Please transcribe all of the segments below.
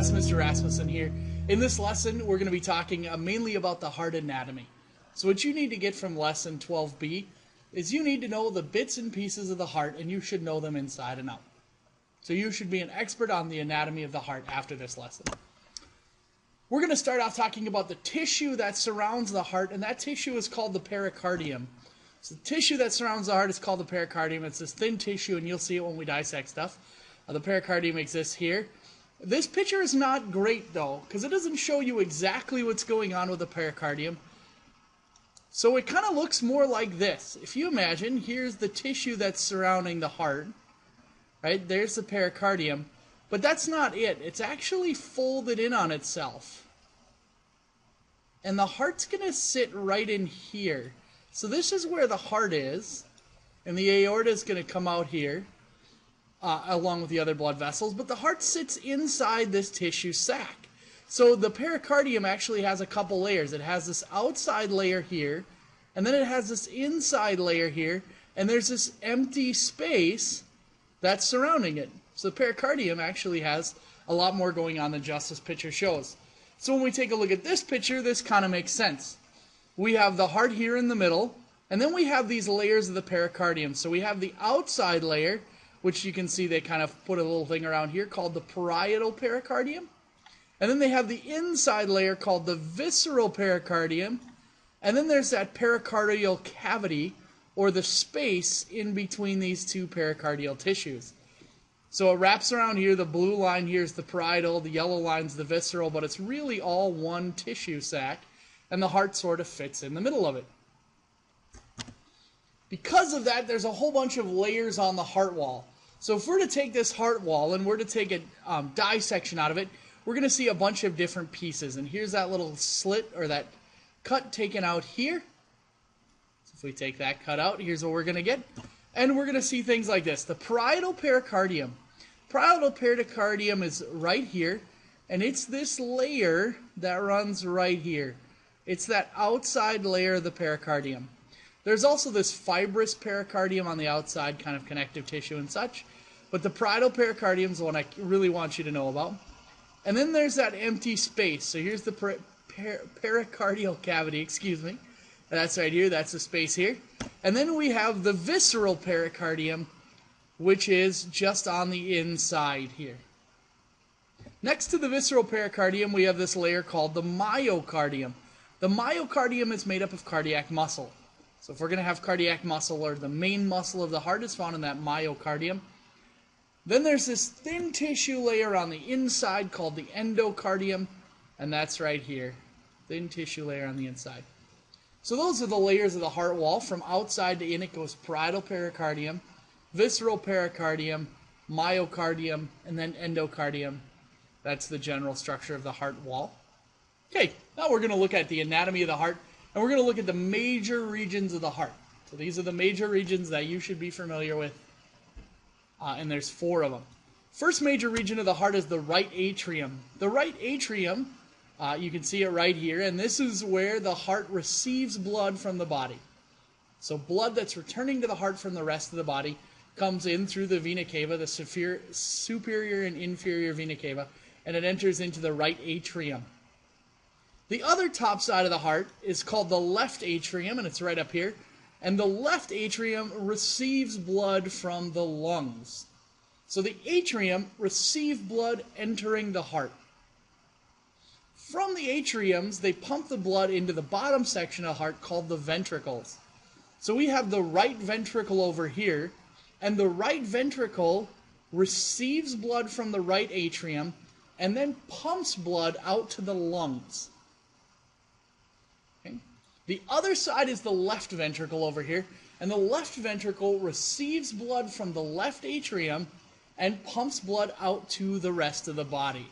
guys, Mr. Rasmussen here. In this lesson, we're going to be talking mainly about the heart anatomy. So what you need to get from lesson 12B is you need to know the bits and pieces of the heart, and you should know them inside and out. So you should be an expert on the anatomy of the heart after this lesson. We're going to start off talking about the tissue that surrounds the heart, and that tissue is called the pericardium. So the tissue that surrounds the heart is called the pericardium. It's this thin tissue, and you'll see it when we dissect stuff. The pericardium exists here. This picture is not great, though, because it doesn't show you exactly what's going on with the pericardium. So it kind of looks more like this. If you imagine, here's the tissue that's surrounding the heart. Right? There's the pericardium. But that's not it. It's actually folded in on itself. And the heart's going to sit right in here. So this is where the heart is. And the aorta is going to come out here. Along with the other blood vessels, but the heart sits inside this tissue sac. So the pericardium actually has a couple layers. It has this outside layer here, and then it has this inside layer here, and there's this empty space that's surrounding it. So the pericardium actually has a lot more going on than just this picture shows. So when we take a look at this picture, this kind of makes sense. We have the heart here in the middle, and then we have these layers of the pericardium. So we have the outside layer, which you can see they kind of put a little thing around here called the parietal pericardium. And then they have the inside layer called the visceral pericardium. And then there's that pericardial cavity, or the space in between these two pericardial tissues. So it wraps around here. The blue line here is the parietal, the yellow line's the visceral, but it's really all one tissue sac, and the heart sort of fits in the middle of it. Because of that, there's a whole bunch of layers on the heart wall. So if we're to take this heart wall and we're to take a dissection out of it, we're going to see a bunch of different pieces. And here's that little slit, or that cut taken out here. So if we take that cut out, here's what we're going to get. And we're going to see things like this. The parietal pericardium. Parietal pericardium is right here, and it's this layer that runs right here. It's that outside layer of the pericardium. There's also this fibrous pericardium on the outside, kind of connective tissue and such. But the parietal pericardium is the one I really want you to know about. And then there's that empty space. So here's the pericardial cavity, excuse me. That's right here, that's the space here. And then we have the visceral pericardium, which is just on the inside here. Next to the visceral pericardium, we have this layer called the myocardium. The myocardium is made up of cardiac muscle. So if we're going to have cardiac muscle, or the main muscle of the heart is found in that myocardium. Then there's this thin tissue layer on the inside called the endocardium, and that's right here. Thin tissue layer on the inside. So those are the layers of the heart wall. From outside to in, it goes parietal pericardium, visceral pericardium, myocardium, and then endocardium. That's the general structure of the heart wall. Okay, now we're going to look at the anatomy of the heart. And we're going to look at the major regions of the heart. So these are the major regions that you should be familiar with. And there's 4 of them. First major region of the heart is the right atrium. The right atrium, you can see it right here. And this is where the heart receives blood from the body. So blood that's returning to the heart from the rest of the body comes in through the vena cava, the superior and inferior vena cava. And it enters into the right atrium. The other top side of the heart is called the left atrium, and it's right up here. And the left atrium receives blood from the lungs. So the atrium receives blood entering the heart. From the atriums, they pump the blood into the bottom section of the heart called the ventricles. So we have the right ventricle over here, and the right ventricle receives blood from the right atrium and then pumps blood out to the lungs. The other side is the left ventricle over here, and the left ventricle receives blood from the left atrium and pumps blood out to the rest of the body.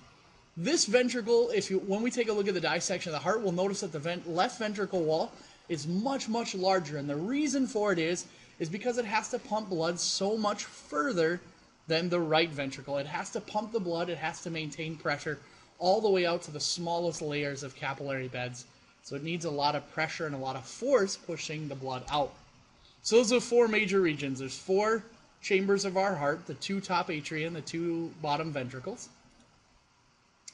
This ventricle, when we take a look at the dissection of the heart, we'll notice that the left ventricle wall is much, much larger, and the reason for it is because it has to pump blood so much further than the right ventricle. It has to pump the blood, it has to maintain pressure all the way out to the smallest layers of capillary beds. So it needs a lot of pressure and a lot of force pushing the blood out. So those are 4 major regions. There's 4 chambers of our heart, the 2 top atria and the 2 bottom ventricles.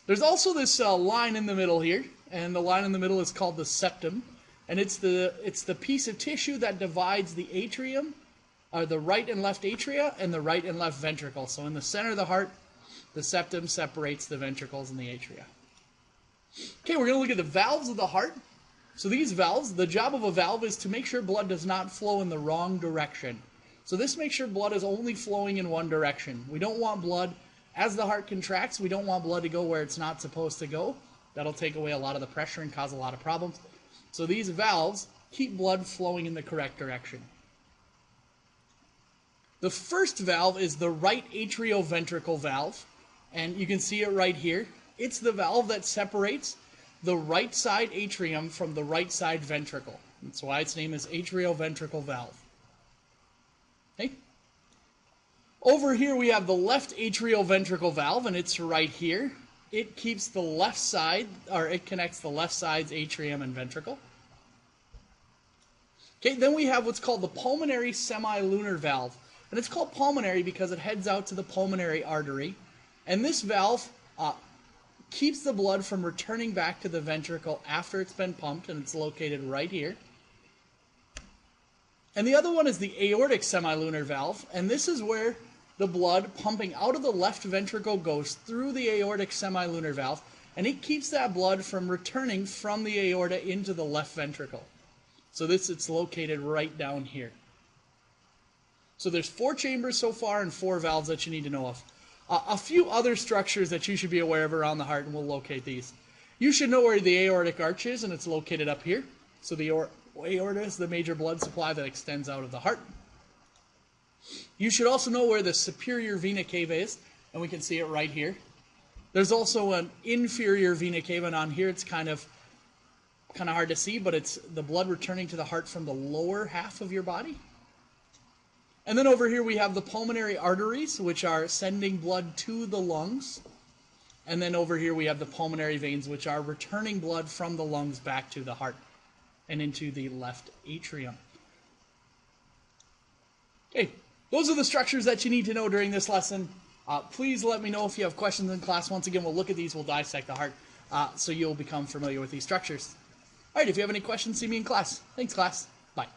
There's also this line in the middle here, and the line in the middle is called the septum, and it's the piece of tissue that divides the atrium, or the right and left atria, and the right and left ventricle. So in the center of the heart, the septum separates the ventricles and the atria. Okay, we're going to look at the valves of the heart. So these valves, the job of a valve is to make sure blood does not flow in the wrong direction. So this makes sure blood is only flowing in one direction. We don't want blood, as the heart contracts, we don't want blood to go where it's not supposed to go. That'll take away a lot of the pressure and cause a lot of problems. So these valves keep blood flowing in the correct direction. The first valve is the right atrioventricle valve, and you can see it right here. It's the valve that separates the right side atrium from the right side ventricle. That's why its name is atrioventricle valve. Okay. Over here we have the left atrioventricle valve, and it's right here. It keeps the left side, or it connects the left side's atrium and ventricle. Okay, then we have what's called the pulmonary semilunar valve. And it's called pulmonary because it heads out to the pulmonary artery. And this valve keeps the blood from returning back to the ventricle after it's been pumped, and it's located right here. And the other one is the aortic semilunar valve, and this is where the blood pumping out of the left ventricle goes through the aortic semilunar valve, and it keeps that blood from returning from the aorta into the left ventricle. So it's located right down here. So there's 4 chambers so far and 4 valves that you need to know of. A few other structures that you should be aware of around the heart, and we'll locate these. You should know where the aortic arch is, and it's located up here. So the aorta is the major blood supply that extends out of the heart. You should also know where the superior vena cava is, and we can see it right here. There's also an inferior vena cava, and on here it's kind of hard to see, but it's the blood returning to the heart from the lower half of your body. And then over here we have the pulmonary arteries, which are sending blood to the lungs. And then over here we have the pulmonary veins, which are returning blood from the lungs back to the heart and into the left atrium. Okay, those are the structures that you need to know during this lesson. Please let me know if you have questions in class. Once again, we'll look at these, we'll dissect the heart, so you'll become familiar with these structures. All right, if you have any questions, see me in class. Thanks, class. Bye.